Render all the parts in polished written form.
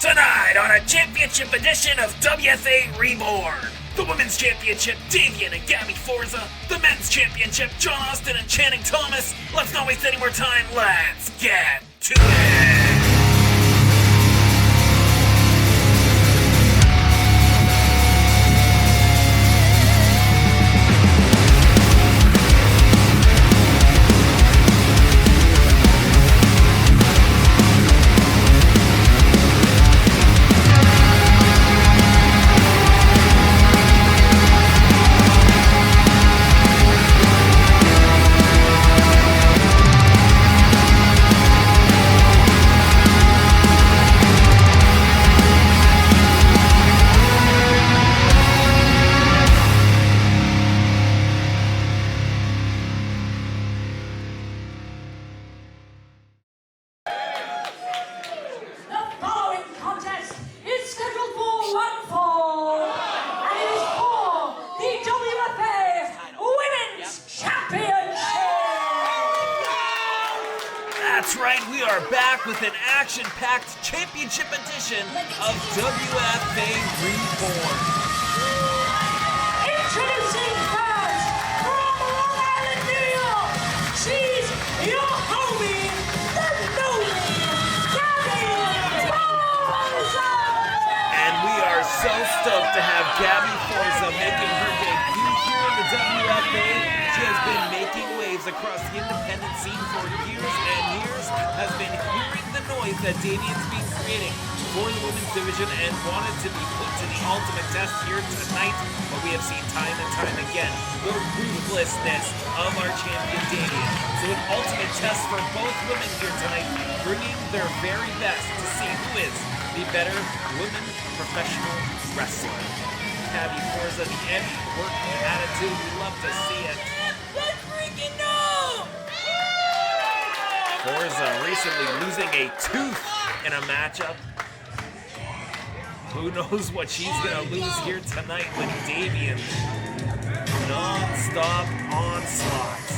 Tonight on a championship edition of WFA Reborn. The Women's Championship, Davienne and Gabby Forza. The Men's Championship, John Austin and Channing Thomas. Let's not waste any more time. Let's get to it. That's right, we are back with an action-packed championship edition of WFA Reborn. Introducing first, from Long Island, New York, she's your homie, the Gnomie, Gabby Forza! And we are so stoked to have Gabby Forza making her debut here in the WFA. She has been making waves across the independent scene for years and years, has been hearing the noise that Davienne's been creating for the women's division and wanted to be put to the ultimate test here tonight. But we have seen time and time again the ruthlessness of our champion Davienne. So an ultimate test for both women here tonight, bringing their very best to see who is the better women professional wrestler. Gabby Forza, the Emmy working attitude, we love to see it. Let's freaking know! Forza recently losing a tooth in a matchup. Who knows what she's gonna lose here tonight with Davienne's non-stop onslaught.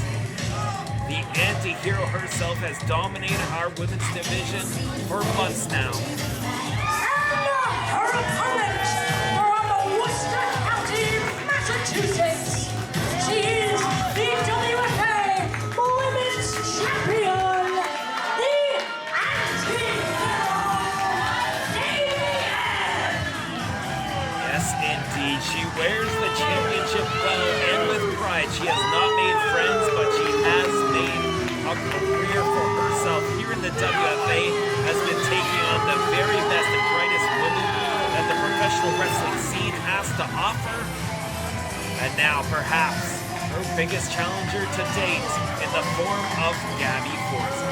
The anti-hero herself has dominated our women's division for months now. Her opponent from Worcester County, Massachusetts. She is the WFA Women's Champion, the anti-hero, Davienne. Yes, indeed. She wears the championship well and with pride. She has not made friends, but she has made a career for herself here in the WFA, has been taking on the very best and brightest women that the professional wrestling scene has to offer. And now, perhaps, her biggest challenger to date in the form of Gabby Forza.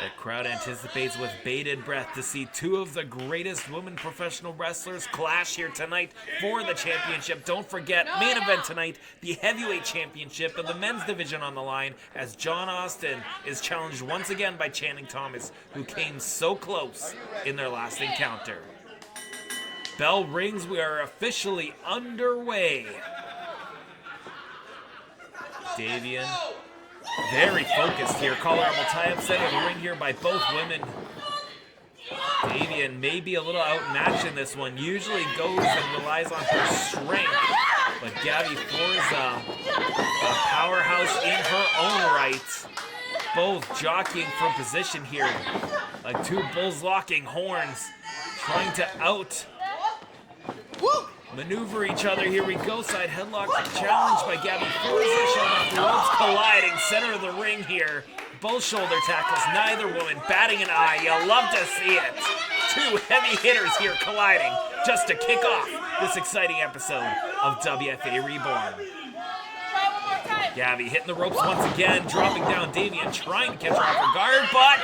The crowd anticipates with bated breath to see two of the greatest women professional wrestlers clash here tonight for the championship. Don't forget, main event tonight, the Heavyweight Championship of the men's division on the line, as John Austin is challenged once again by Channing Thomas, who came so close in their last encounter. Bell rings, we are officially underway. Davienne, very focused here. Colorable tie-up center of the ring here by both women. Davienne may be a little outmatched in this one. Usually goes and relies on her strength. But Gabby Forza, a powerhouse in her own right. Both jockeying for position here. Like two bulls locking horns. Trying to maneuver each other. Here we go. Side headlock challenged by Gabby Forza. Showing off the ropes, colliding. Center of the ring here. Both shoulder tackles. Neither woman batting an eye. You love to see it. Two heavy hitters here colliding just to kick off this exciting episode of WFA Reborn. Gabby hitting the ropes once again, dropping down Davienne, trying to catch her off her guard, but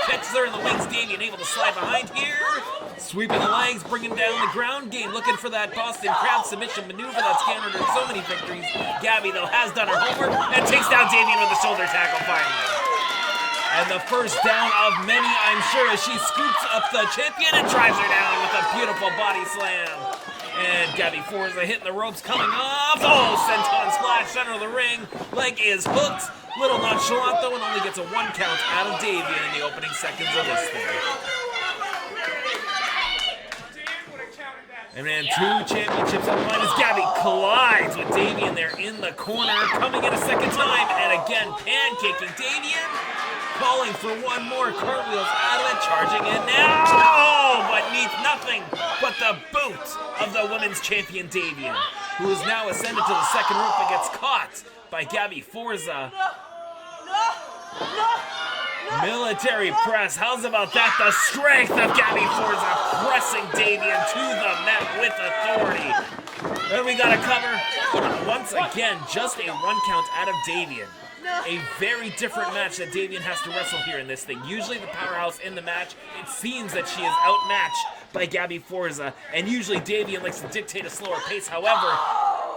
catches her in the wings. Davienne able to slide behind here. Sweeping the legs, bringing down the ground game, looking for that Boston Crab submission maneuver that's garnered her so many victories. Gabby, though, has done her homework and takes down Davienne with a shoulder tackle finally. And the first down of many, I'm sure, as she scoops up the champion and drives her down with a beautiful body slam. And Gabby Forza hitting the ropes, coming off. Oh, senton splash, center of the ring. Leg is hooked. Little nonchalant though, and only gets a 1 count out of Davienne in the opening seconds of this thing. And then 2 championships on the line as Gabby collides with Davienne there in the corner, coming in a second time, and again pancaking Davienne, calling for 1 more, cartwheels out of it, charging in now, but needs nothing but the boot of the women's champion Davienne, who is now ascended to the second rope and gets caught by Gabby Forza. Military press, how's about that? The strength of Gabby Forza pressing Davienne to the mat with authority. Then we got a cover, but once again, just a 1 count out of Davienne. A very different match that Davienne has to wrestle here in this thing. Usually the powerhouse in the match, it seems that she is outmatched by Gabby Forza, and usually Davienne likes to dictate a slower pace. However,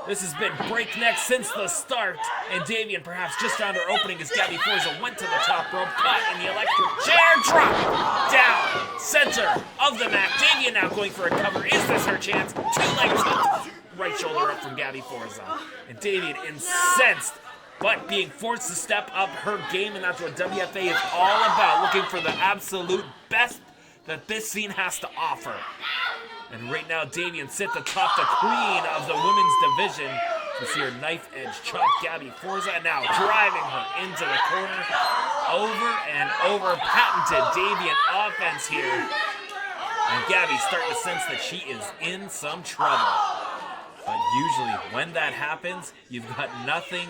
this has been breakneck since the start, and Davienne perhaps just found her opening as Gabby Forza went to the top rope, caught in the electric chair drop, down, center of the mat. Davienne now going for a cover. Is this her chance? 2 legs up, right shoulder up from Gabby Forza. And Davienne incensed, but being forced to step up her game, and that's what WFA is all about, looking for the absolute best that this scene has to offer. And right now, Davienne sits atop the queen of the women's division. You see her knife edge chop Gabby Forza, and now driving her into the corner. Over and over, patented Davienne offense here. And Gabby's starting to sense that she is in some trouble. But usually, when that happens, you've got nothing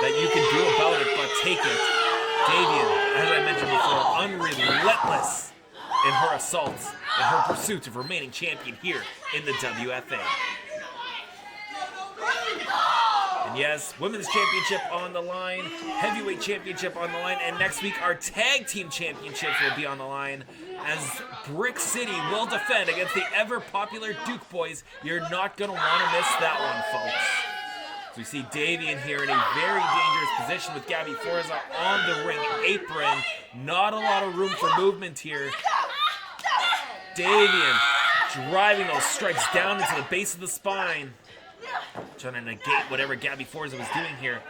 that you can do about it but take it. Davienne, as I mentioned before, unrelentless in her assaults and her pursuit of remaining champion here in the WFA. And yes, women's championship on the line, heavyweight championship on the line, and next week our tag team championships will be on the line as Brick City will defend against the ever popular Duke Boys. You're not going to want to miss that one, folks. So we see Davienne here in a very dangerous position with Gabby Forza on the ring apron. Not a lot of room for movement here. Davienne driving those strikes down into the base of the spine. Trying to negate whatever Gabby Forza was doing here.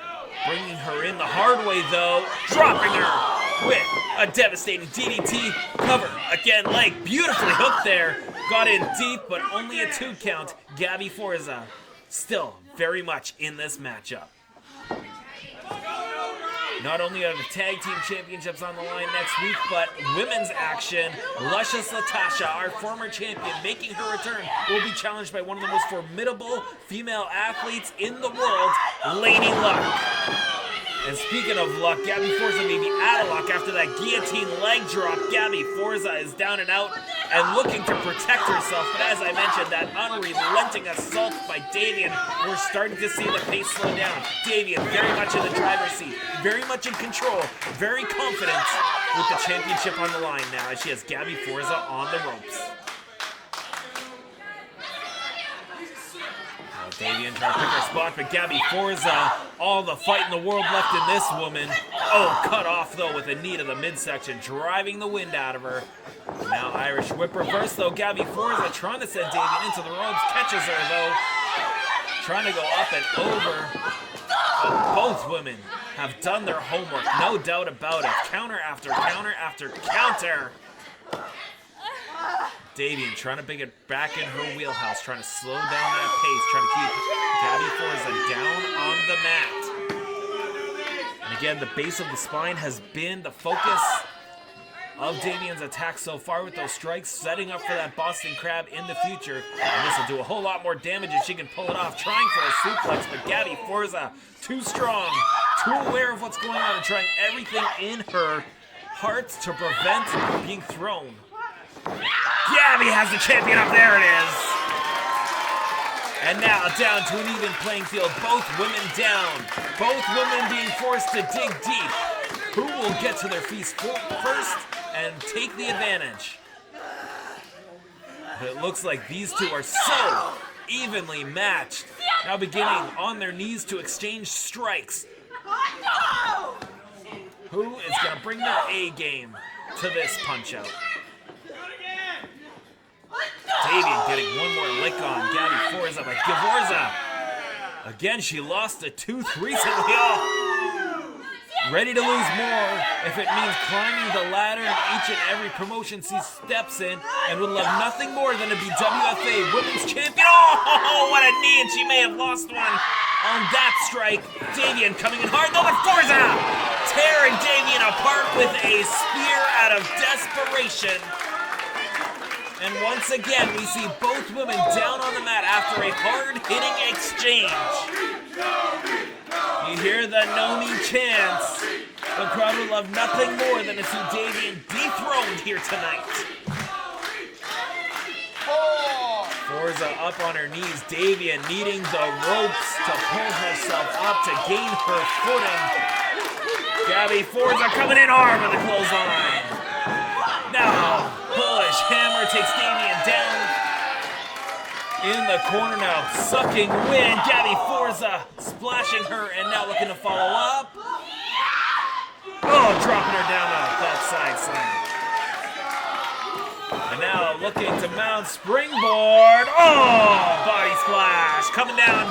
Bringing her in the hard way, though. Dropping her with a devastating DDT cover. Again, leg beautifully hooked there. Got in deep, but only a 2 count. Gabby Forza still very much in this matchup. Not only are the tag team championships on the line next week, but women's action. Luscious Latasha, our former champion, making her return, will be challenged by one of the most formidable female athletes in the world, Lady Luck. And speaking of luck, Gabby Forza may be out of luck after that guillotine leg drop. Gabby Forza is down and out and looking to protect herself. But as I mentioned, that unrelenting assault by Davienne, we're starting to see the pace slow down. Davienne very much in the driver's seat, very much in control, very confident with the championship on the line now as she has Gabby Forza on the ropes. Davienne trying to pick her spot, but Gabby Forza, all the fight in the world left in this woman. Oh, cut off, though, with a knee to the midsection, driving the wind out of her. Now Irish whip reverse, though. Gabby Forza trying to send Davienne into the ropes, catches her, though. Trying to go up and over. But both women have done their homework, no doubt about it. Counter after counter after counter. Davienne trying to bring it back in her wheelhouse, trying to slow down that pace, trying to keep Gabby Forza down on the mat. And again, the base of the spine has been the focus of Davienne's attack so far with those strikes, setting up for that Boston Crab in the future. And this will do a whole lot more damage if she can pull it off, trying for a suplex, but Gabby Forza, too strong, too aware of what's going on, and trying everything in her heart to prevent being thrown. Gabby has the champion up, there it is. And now down to an even playing field, both women down. Both women being forced to dig deep. Who will get to their feet first and take the advantage? But it looks like these two are so evenly matched. Now beginning on their knees to exchange strikes. Who is going to bring their A game to this punch-out? Davienne getting one more lick on Gabby Forza, but Forza, again, she lost a tooth recently. Oh, ready to lose more if it means climbing the ladder in each and every promotion she steps in, and would love nothing more than to be WFA Women's Champion. Oh, what a knee, and she may have lost one on that strike. Davienne coming in hard, though, but Forza tearing Davienne apart with a spear out of desperation. And once again, we see both women down on the mat after a hard-hitting exchange. You hear the Gnomie chants. The crowd would love nothing more than to see Davienne dethroned here tonight. Forza up on her knees. Davienne needing the ropes to pull herself up to gain her footing. Gabby Forza coming in hard with a clothesline. Now, Polish hammer takes Davienne down. In the corner now, sucking wind. Gabby Forza splashing her and now looking to follow up. Oh, dropping her down that side slam. And now looking to mount springboard. Oh, body splash. Coming down.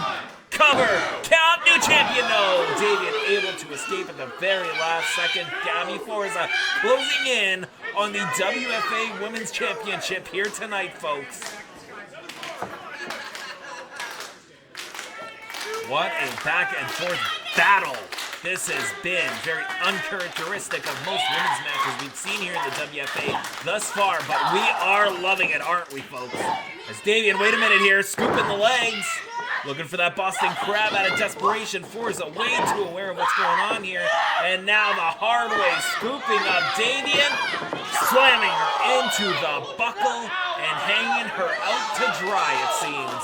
Cover. Count. New champion. No. Davienne able to escape at the very last second. Gabby Forza closing in on the WFA Women's Championship here tonight, folks. What a back and forth battle this has been. Very uncharacteristic of most women's matches we've seen here in the WFA thus far, but we are loving it, aren't we, folks? As Davienne, wait a minute here, scooping the legs. Looking for that Boston Crab out of desperation. Forza way too aware of what's going on here. And now the hard way, scooping up Davienne, slamming her into the buckle and hanging her out to dry, it seems.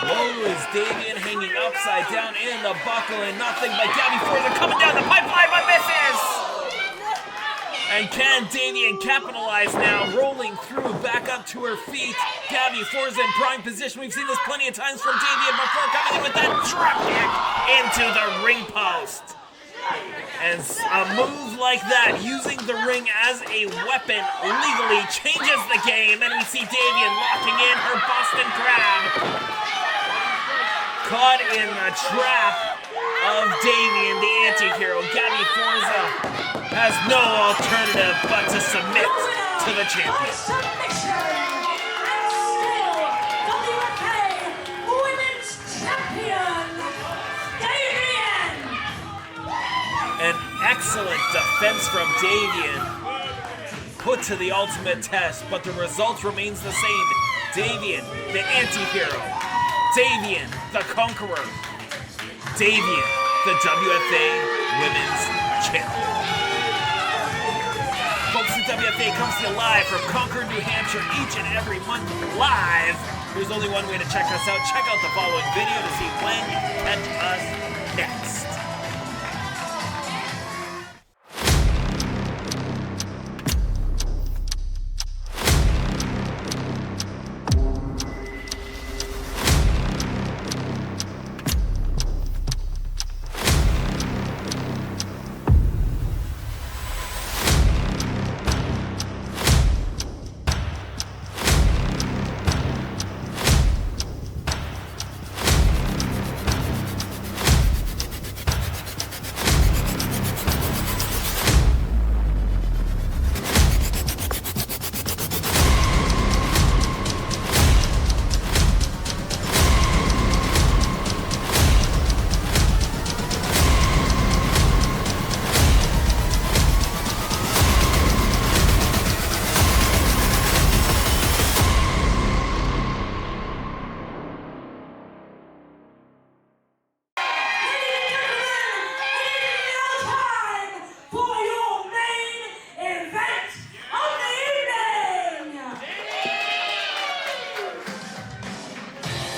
Low is Davienne hanging upside down in the buckle, and nothing but Gabby Forza coming down the pipeline, but misses! And can Davienne capitalize now, rolling through, back up to her feet. Gabby Forza in prime position. We've seen this plenty of times from Davienne before, coming in with that drop kick into the ring post. And a move like that, using the ring as a weapon, legally changes the game. And we see Davienne locking in her Boston Crab. Caught in the trap of Davienne, the anti-hero. Gabby Forza has no alternative but to submit to the champion. Submission, and still WFA Women's Champion, Davienne. An excellent defense from Davienne, put to the ultimate test, but the result remains the same. Davienne, the anti-hero. Davienne, the conqueror. Davienne, the WFA Women's Champion. Folks, the WFA comes to you live from Concord, New Hampshire, each and every month live. There's only one way to check us out. Check out the following video to see when you can catch us next.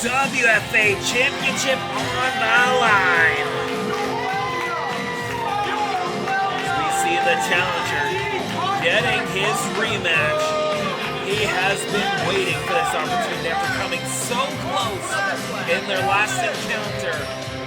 WFA Championship on the line. As we see the challenger getting his rematch. He has been waiting for this opportunity after coming so close in their last encounter.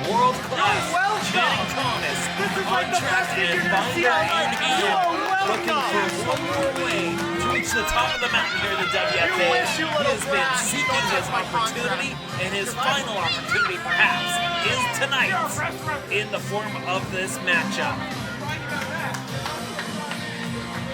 World-class Channing Thomas on track and binder in hand, looking for one more way to reached the top of the mountain here in the WFA. He has been seeking his opportunity, and his final opportunity, perhaps, is tonight in the form of this matchup.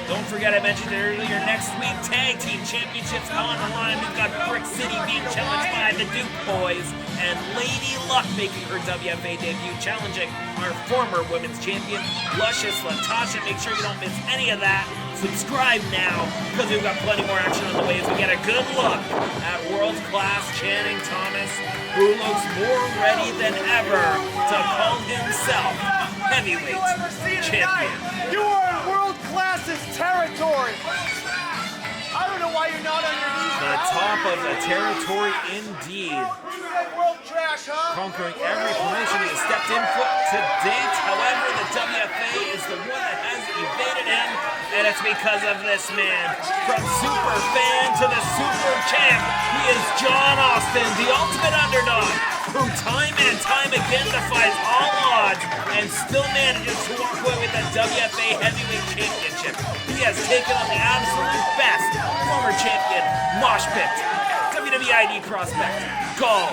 Don't forget, I mentioned it earlier, next week, Tag Team Championships on the line. We've got Brick City being challenged by the Duke Boys, and Lady Luck making her WFA debut, challenging our former women's champion, Luscious Latasha. Make sure you don't miss any of that. Subscribe now, because we've got plenty more action on the way as we get a good look at world-class Channing Thomas, who looks more ready than ever to call himself heavyweight champion. You are in world class's territory. I don't know why you're not on your knees. The top of the territory indeed. World trash, huh? Conquering every promotion he has stepped in foot to date. However, the WFA is the one that has evaded him, and it's because of this man. From super fan to the super champ, he is John Austin, the ultimate underdog, who time and time again defies all odds and still manages to walk away with the WFA Heavyweight Championship. He has taken on the absolute best former champion, Mosh Pit, WWE ID Prospect, Gall,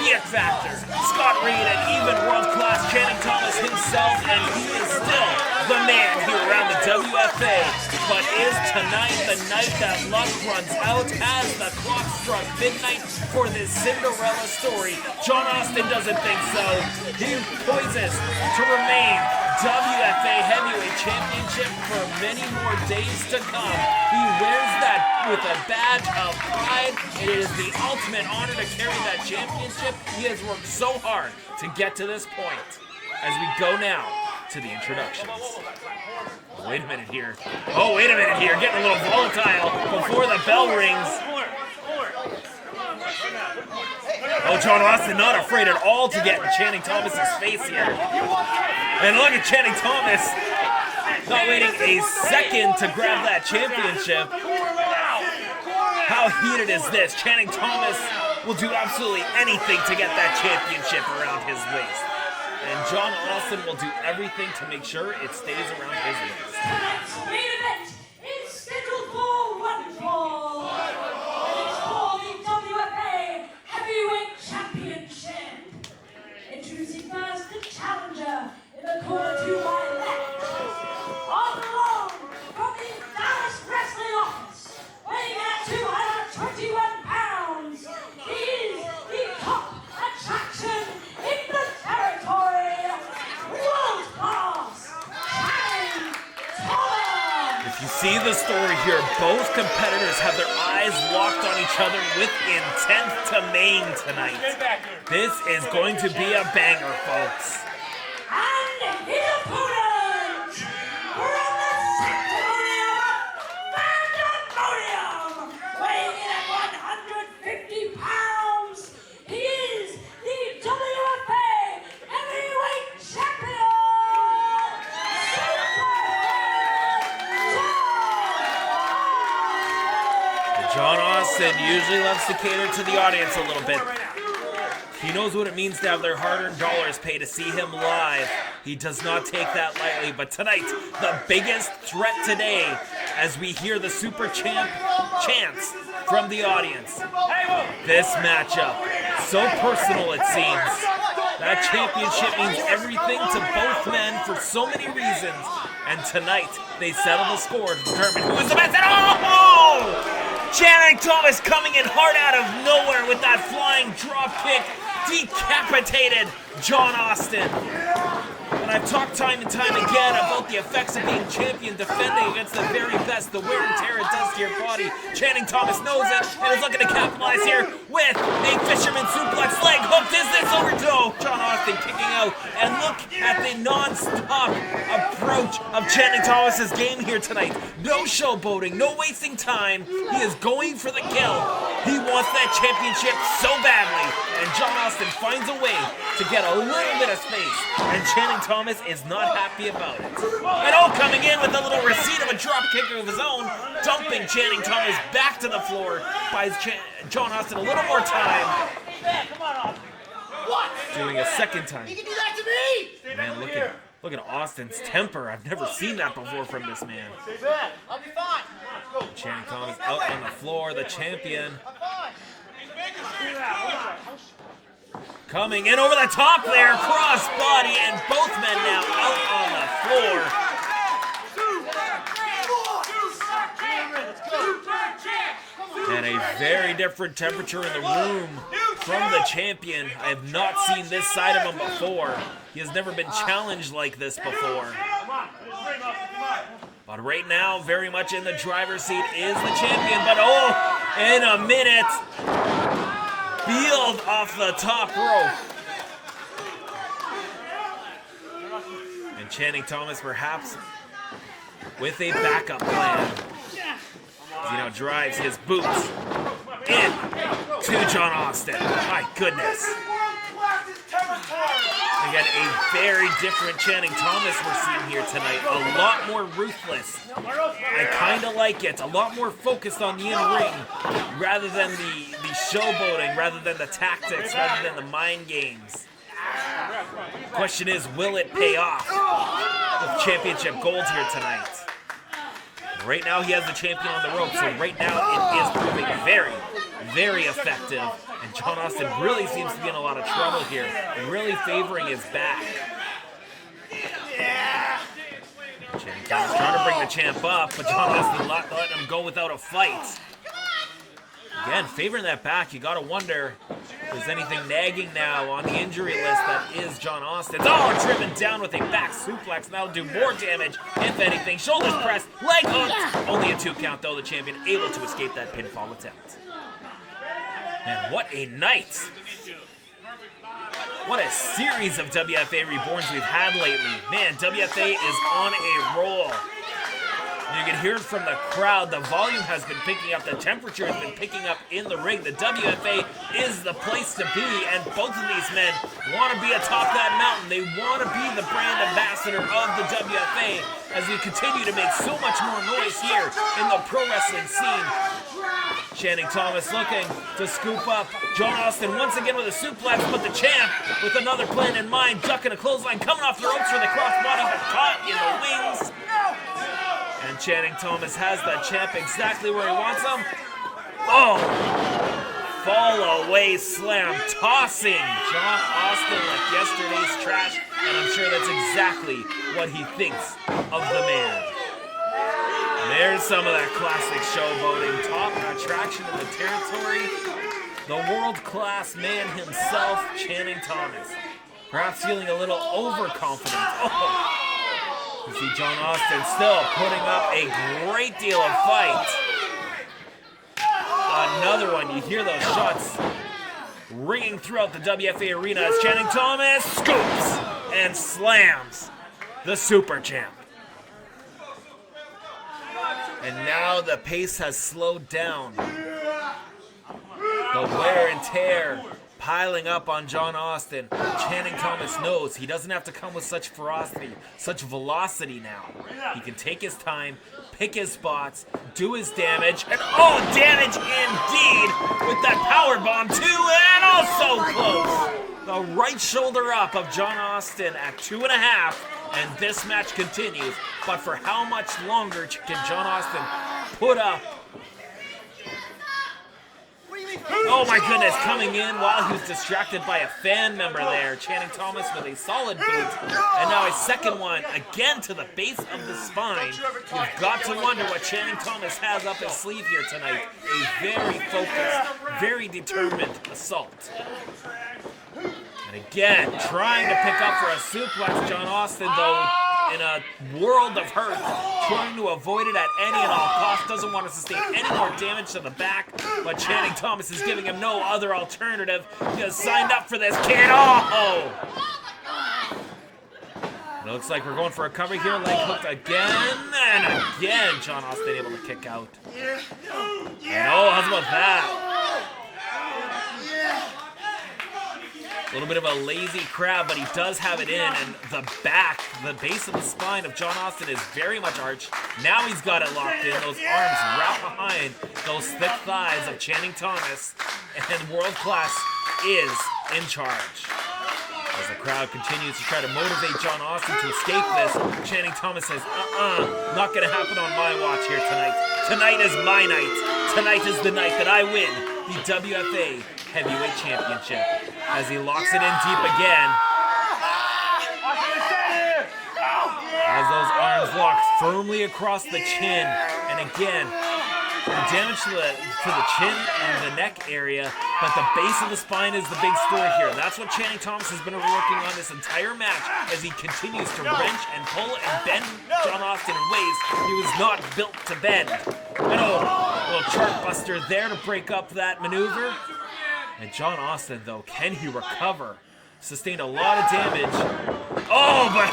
The X Factor, Scott Reed, and even world-class Channing Thomas himself, and he is still the man here around the WFA. But is tonight the night that luck runs out? Has the clock struck midnight for this Cinderella story? John Austin doesn't think so. He poises to remain WFA Heavyweight Championship for many more days to come. He wears that with a badge of pride. It is the ultimate honor to carry that championship. He has worked so hard to get to this point. As we go now to the introductions. Wait a minute here. Oh, wait a minute here. Getting a little volatile before the bell rings. Oh, John Austin not afraid at all to get in Channing Thomas's face here. And look at Channing Thomas not waiting a second to grab that championship. How heated is this? Channing Thomas will do absolutely anything to get that championship around his waist. And John Austin will do everything to make sure it stays around his waist. Tonight's main event is scheduled for one fall. And it's for the WFA Heavyweight Championship. Introducing first the challenger in the corner to my left. On loan from the Dallas Wrestling Office, weighing at 221 pounds. He is the top attraction in the territory. World-class Channing Thomas. If you see the story here, both competitors have their eyes locked on each other with intent to maim tonight. This is going to be a banger, folks. And his opponent from the Sanctimonium Pandemonium, weighing in at 150 pounds, he is the WFA Heavyweight Champion, John Austin usually loves to cater to the audience a little bit. He knows what it means to have their hard-earned dollars paid to see him live. He does not take that lightly, but tonight, the biggest threat today, as we hear the Super Champ chants from the audience. This matchup, so personal it seems. That championship means everything to both men for so many reasons. And tonight, they settle the score to determine who is the best. Oh! Channing Thomas coming in hard out of nowhere with that flying drop kick, decapitated John Austin. And I've talked time and time again about the effects of being champion, defending against the very best, the wear and tear it does to your body. Channing Thomas knows it and is looking to capitalize here with a fisherman suplex, leg hook. Is this over? No, John Austin kicking out. And look at the non-stop approach of Channing Thomas's game here tonight. No showboating, no wasting time. He is going for the kill. He wants that championship so badly. And John Austin finds a way to get a little bit of space. And Channing Thomas is not happy about it. And coming in with a little receipt of a drop kick of his own, dumping Channing Thomas back to the floor, buys John Austin a little more time. Doing a second time. You can do that to me! Man, look at Austin's temper. I've never seen that before from this man. Stay back. I'll be fine. Channing Thomas out on the floor, the champion. Coming in over the top there, cross body, and both men now out on the floor. And a very different temperature in the room from the champion. I have not seen this side of him before. He has never been challenged like this before. But right now, very much in the driver's seat is the champion. But oh, in a minute, Field off the top rope. And Channing Thomas perhaps with a backup plan. He now drives his boots in to John Austin. My goodness. Again, a very different Channing Thomas we're seeing here tonight. A lot more ruthless. I kind of like it. A lot more focused on the in-ring rather than the showboating, rather than the tactics, rather than the mind games. Question is, will it pay off with championship gold here tonight? Right now he has the champion on the rope, so right now it is proving very, very effective. And John Austin really seems to be in a lot of trouble here, really favoring his back. Channing Thomas trying to bring the champ up, but John Austin letting him go without a fight. Again, favoring that back, you gotta wonder if there's anything nagging now on the injury list that is John Austin's. Oh, driven down with a back suplex, and that'll do more damage, if anything. Shoulders pressed, leg hooked. Only a 2 count though, the champion able to escape that pinfall attempt. And what a night. What a series of WFA Reborns we've had lately. Man, WFA is on a roll. You can hear it from the crowd. The volume has been picking up. The temperature has been picking up in the ring. The WFA is the place to be, and both of these men want to be atop that mountain. They want to be the brand ambassador of the WFA as we continue to make so much more noise here in the pro wrestling scene. Channing Thomas looking to scoop up John Austin once again with a suplex, but the champ with another plan in mind, ducking a clothesline, coming off the ropes for the crossbody, but caught in the wings. And Channing Thomas has the champ exactly where he wants him. Oh! Fall away slam, tossing John Austin like yesterday's trash, and I'm sure that's exactly what he thinks of the man. And there's some of that classic showboating, top attraction in the territory. The world-class man himself, Channing Thomas. Perhaps feeling a little overconfident. Oh! You see John Austin still putting up a great deal of fight. Another one. You hear those shots ringing throughout the WFA arena as Channing Thomas scoops and slams the Super Champ. And now the pace has slowed down. The wear and tear piling up on John Austin. Channing Thomas knows he doesn't have to come with such ferocity, such velocity now. He can take his time, pick his spots, do his damage, and oh, damage indeed with that powerbomb too, and also close. The right shoulder up of John Austin at 2.5, and this match continues. But for how much longer can John Austin put up? Oh my goodness, coming in while he was distracted by a fan member there. Channing Thomas with a solid boot. And now a second one, again to the base of the spine. You've got to wonder what Channing Thomas has up his sleeve here tonight. A very focused, very determined assault. And again, trying to pick up for a suplex. John Austin, though, in a world of hurt, trying to avoid it at any and all costs. Doesn't want to sustain any more damage to the back, but Channing Thomas is giving him no other alternative. He has signed up for this kid. Oh! It looks like we're going for a cover here. Leg hooked again and again. John Austin able to kick out. And oh, how's about that? A little bit of a lazy crab, but he does have it in, and the back, the base of the spine of John Austin is very much arched. Now he's got it locked in, those arms wrapped behind those thick thighs of Channing Thomas, and World Class is in charge. As the crowd continues to try to motivate John Austin to escape this, Channing Thomas says, not gonna happen on my watch here tonight. Tonight is my night. Tonight is the night that I win the WFA Heavyweight Championship. As he locks it in deep again. As those arms lock firmly across the chin. And again, damage to the chin and the neck area, but the base of the spine is the big story here. That's what Channing Thomas has been working on this entire match as he continues to wrench and pull and bend John Austin in ways he was not built to bend. And a little chart buster there to break up that maneuver. And John Austin, though, can he recover? Sustained a lot of damage. Oh, but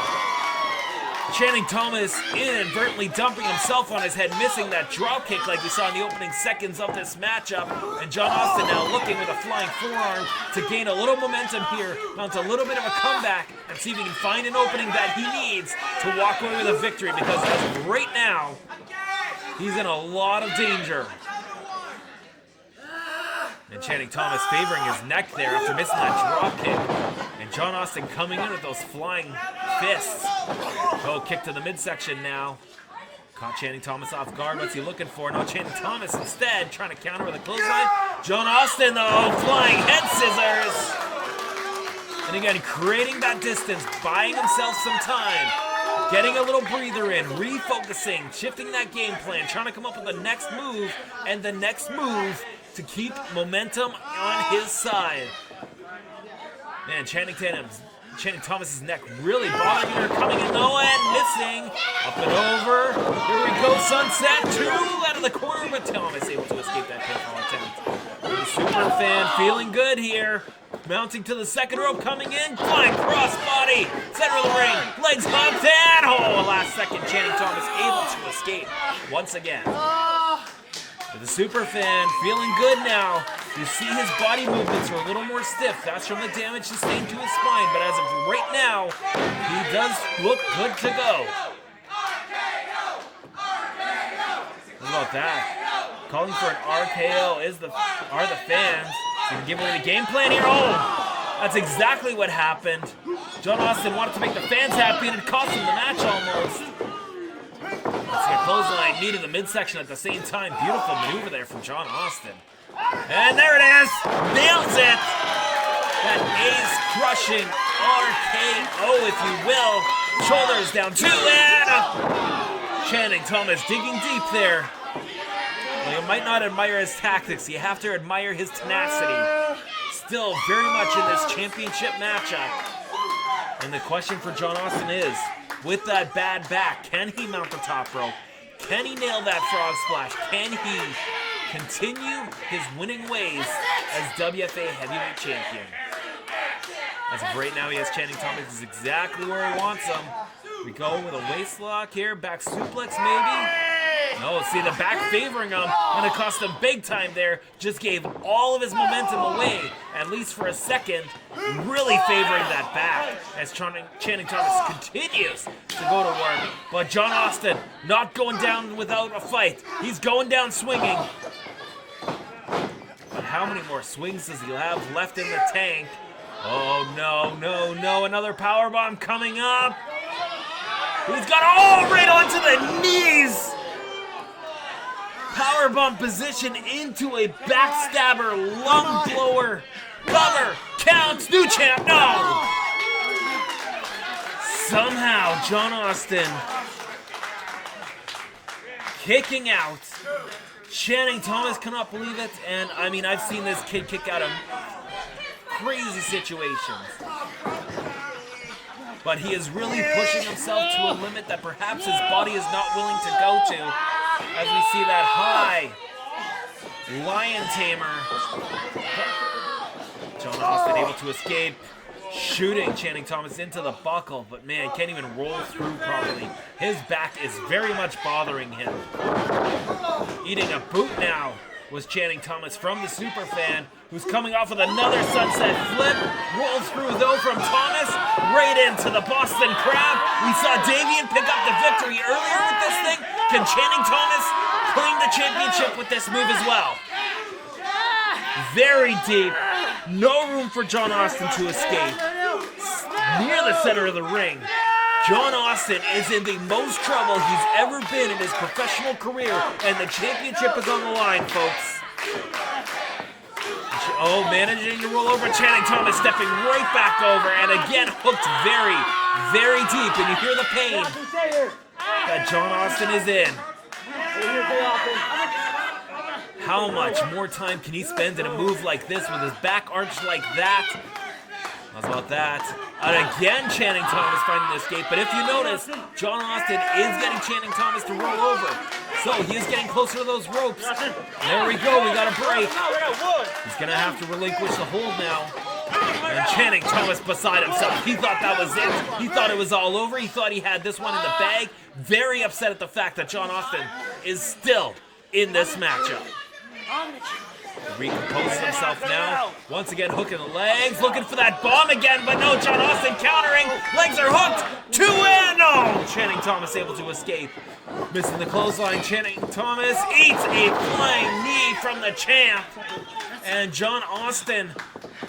Channing Thomas inadvertently dumping himself on his head, missing that drop kick like we saw in the opening seconds of this matchup. And John Austin now looking with a flying forearm to gain a little momentum here, mount a little bit of a comeback, and see if he can find an opening that he needs to walk away with a victory, because as of right now, he's in a lot of danger. And Channing Thomas favoring his neck there after missing that drop kick. And John Austin coming in with those flying fists. Oh, kick to the midsection now. Caught Channing Thomas off guard. What's he looking for? No, Channing Thomas instead trying to counter with a clothesline. John Austin, though, flying head scissors. And again, creating that distance, buying himself some time. Getting a little breather in, refocusing, shifting that game plan, trying to come up with the next move and the next move to keep momentum on his side. Man, Channing Thomas's neck really bothering her, coming in low and missing. Up and over. Here we go, sunset. Two out of the corner, but Thomas able to escape that pinfall attempt. The super fan feeling good here. Mounting to the second rope, coming in, flying crossbody, center of the ring, legs bumped, and last second, Channing Thomas able to escape once again. With the super fan feeling good now. You see his body movements are a little more stiff. That's from the damage sustained to his spine, but as of right now, he does look good to go. What about that? Calling for an RKO are the fans. So give away the game plan here. Oh, that's exactly what happened. John Austin wanted to make the fans happy, and it cost him the match almost. Let's get clothesline, knee to the midsection at the same time. Beautiful maneuver there from John Austin. And there it is. Nails it. That ace-crushing RKO, if you will. Shoulders down, two, and Channing Thomas digging deep there. Well, you might not admire his tactics. You have to admire his tenacity. Still very much in this championship matchup. And the question for John Austin is, with that bad back, can he mount the top rope? Can he nail that frog splash? Can he continue his winning ways as WFA Heavyweight Champion? As of right now, he has Channing Thomas is exactly where he wants him. We go with a waist lock here, back suplex maybe. No, see the back favoring him, and it cost him big time there. Just gave all of his momentum away, at least for a second, really favoring that back as Channing Thomas continues to go to work. But John Austin not going down without a fight. He's going down swinging. But how many more swings does he have left in the tank? Oh, no, another powerbomb coming up. He's got right onto the knees. Powerbomb position into a backstabber, lung blower, cover, counts, new champ, no! Somehow, John Austin kicking out. Channing Thomas cannot believe it, and I mean, I've seen this kid kick out of crazy situations. But he is really pushing himself to a limit that perhaps his body is not willing to go to. As we see that high lion tamer. John Austin able to escape, shooting Channing Thomas into the buckle, but man, can't even roll through properly. His back is very much bothering him. Eating a boot now was Channing Thomas from the superfan, who's coming off with another sunset flip. Rolled through though from Thomas, right into the Boston Crab. We saw Davienne pick up the victory earlier with this thing. Can Channing Thomas claim the championship with this move as well? Very deep. No room for John Austin to escape. near the center of the ring. John Austin is in the most trouble he's ever been in his professional career, and the championship is on the line, folks. Oh, managing to roll over. Channing Thomas stepping right back over, and again hooked very, very deep, and you hear the pain that John Austin is in. How much more time can he spend in a move like this with his back arched like that? How's about that? And again, Channing Thomas finding the escape. But if you notice, John Austin is getting Channing Thomas to roll over. So he is getting closer to those ropes. There we go. We got a break. He's going to have to relinquish the hold now. And Channing Thomas beside himself. He thought that was it. He thought it was all over. He thought he had this one in the bag. Very upset at the fact that John Austin is still in this matchup. Recomposes himself now. Once again, hooking the legs, looking for that bomb again, but no, John Austin countering. Legs are hooked. 2 in. No, Channing Thomas able to escape. Missing the clothesline. Channing Thomas eats a flying knee from the champ. And John Austin,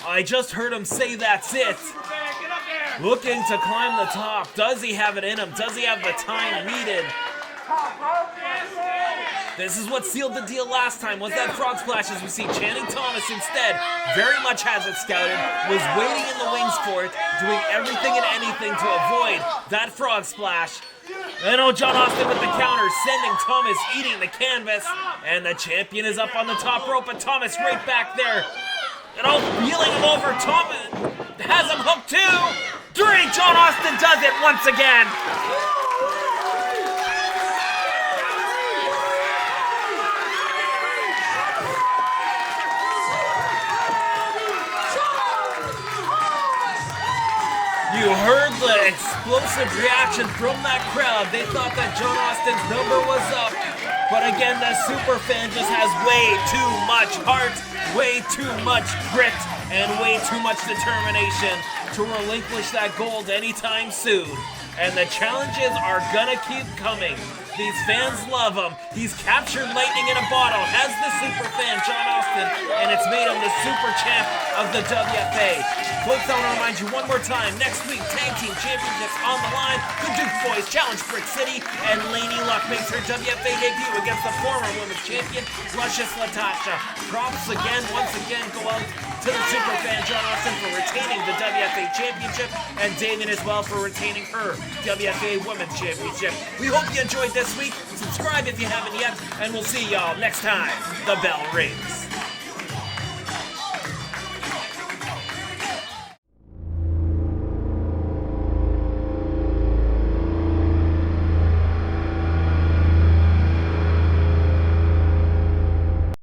I just heard him say that's it. Looking to climb the top. Does he have it in him? Does he have the time needed? This is what sealed the deal last time, was that frog splash, as we see Channing Thomas instead very much has it scouted, was waiting in the wings for it, doing everything and anything to avoid that frog splash. And oh, John Austin with the counter, sending Thomas eating the canvas, and the champion is up on the top rope, but Thomas right back there. And oh, wheeling him over, Thomas has him hooked too. 3, John Austin does it once again. You heard the explosive reaction from that crowd. They thought that John Austin's number was up. But again, the super fan just has way too much heart, way too much grit, and way too much determination to relinquish that gold anytime soon. And the challenges are gonna keep coming. These fans love him. He's captured lightning in a bottle, has the super fan, John Austin, and it's made him the super champ of the WFA. Folks, I want to remind you one more time, next week, Tag Team Championships on the line. The Duke Boys challenge Brick City, and Lainey Luck makes her WFA debut against the former women's champion, Luscious Latasha. Props again, once again, go out to the super fan, John Austin, for retaining the WFA Championship, and Davienne as well for retaining her WFA Women's Championship. We hope you enjoyed this week. Subscribe if you haven't yet, and we'll see y'all next time the bell rings.